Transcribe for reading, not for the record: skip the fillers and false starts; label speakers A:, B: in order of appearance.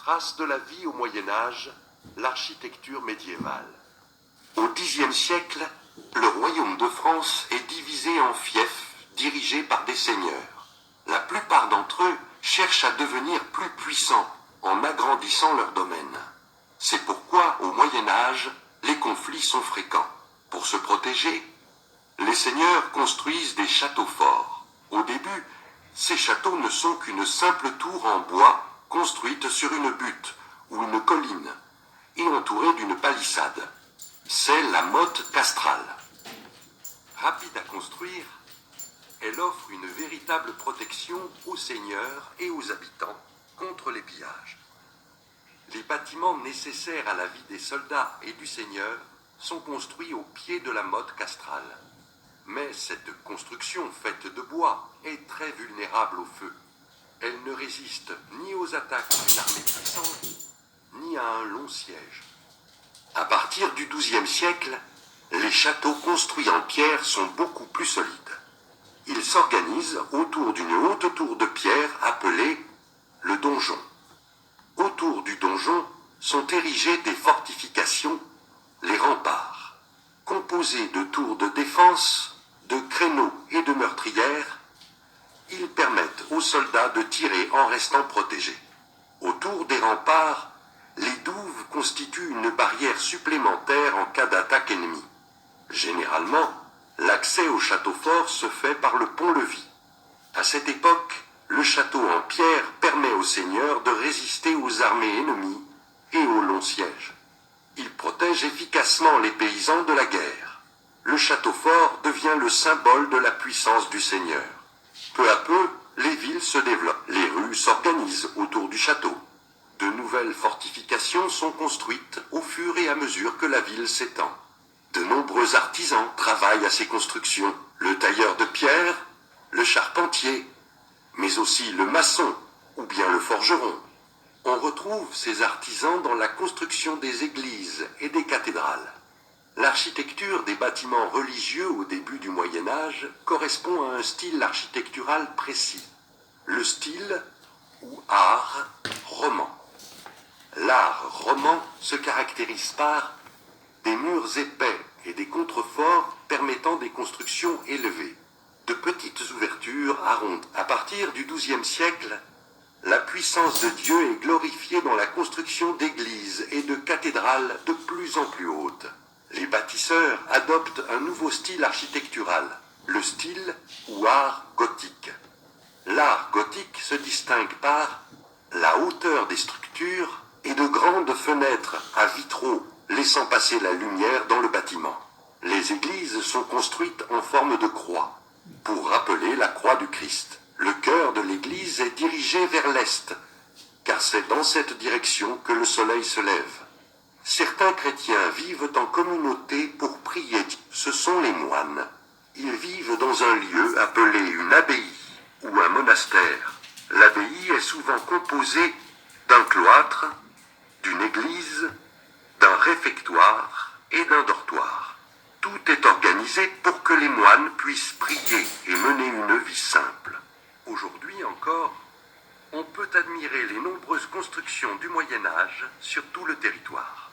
A: Traces de la vie au Moyen-Âge, l'architecture médiévale. Au Xe siècle, le royaume de France est divisé en fiefs dirigés par des seigneurs. La plupart d'entre eux cherchent à devenir plus puissants en agrandissant leur domaine. C'est pourquoi, au Moyen-Âge, les conflits sont fréquents. Pour se protéger, les seigneurs construisent des châteaux forts. Au début, ces châteaux ne sont qu'une simple tour en bois construite sur une butte ou une colline et entourée d'une palissade. C'est la motte castrale. Rapide à construire, elle offre une véritable protection aux seigneurs et aux habitants contre les pillages. Les bâtiments nécessaires à la vie des soldats et du seigneur sont construits au pied de la motte castrale. Mais cette construction faite de bois est très vulnérable au feu. Elle ne résiste ni aux attaques d'une armée puissante, ni à un long siège. À partir du XIIe siècle, les châteaux construits en pierre sont beaucoup plus solides. Ils s'organisent autour d'une haute tour de pierre appelée le donjon. Autour du donjon sont érigées des fortifications, les remparts, composés de tours de défense, de créneaux et de meurtrières. Ils permettent aux soldats de tirer en restant protégés. Autour des remparts, les douves constituent une barrière supplémentaire en cas d'attaque ennemie. Généralement, l'accès au château fort se fait par le pont-levis. À cette époque, le château en pierre permet aux seigneurs de résister aux armées ennemies et aux longs sièges. Il protège efficacement les paysans de la guerre. Le château fort devient le symbole de la puissance du seigneur. Peu à peu, les villes se développent. Les rues s'organisent autour du château. De nouvelles fortifications sont construites au fur et à mesure que la ville s'étend. De nombreux artisans travaillent à ces constructions. Le tailleur de pierre, le charpentier, mais aussi le maçon ou bien le forgeron. On retrouve ces artisans dans la construction des églises et des cathédrales. L'architecture des bâtiments religieux au début du Moyen Âge correspond à un style architectural précis, le style ou art roman. L'art roman se caractérise par des murs épais et des contreforts permettant des constructions élevées, de petites ouvertures arrondies. À partir du XIIe siècle, la puissance de Dieu est glorifiée dans la construction d'églises et de cathédrales de plus en plus hautes. Les bâtisseurs adoptent un nouveau style architectural, le style ou art gothique. L'art gothique se distingue par la hauteur des structures et de grandes fenêtres à vitraux laissant passer la lumière dans le bâtiment. Les églises sont construites en forme de croix, pour rappeler la croix du Christ. Le cœur de l'église est dirigé vers l'est, car c'est dans cette direction que le soleil se lève. Certains chrétiens vivent en communauté pour prier. Ce sont les moines. Ils vivent dans un lieu appelé une abbaye ou un monastère. L'abbaye est souvent composée d'un cloître, d'une église, d'un réfectoire et d'un dortoir. Tout est organisé pour que les moines puissent prier et mener une vie simple. Aujourd'hui encore, on peut admirer les nombreuses constructions du Moyen Âge sur tout le territoire.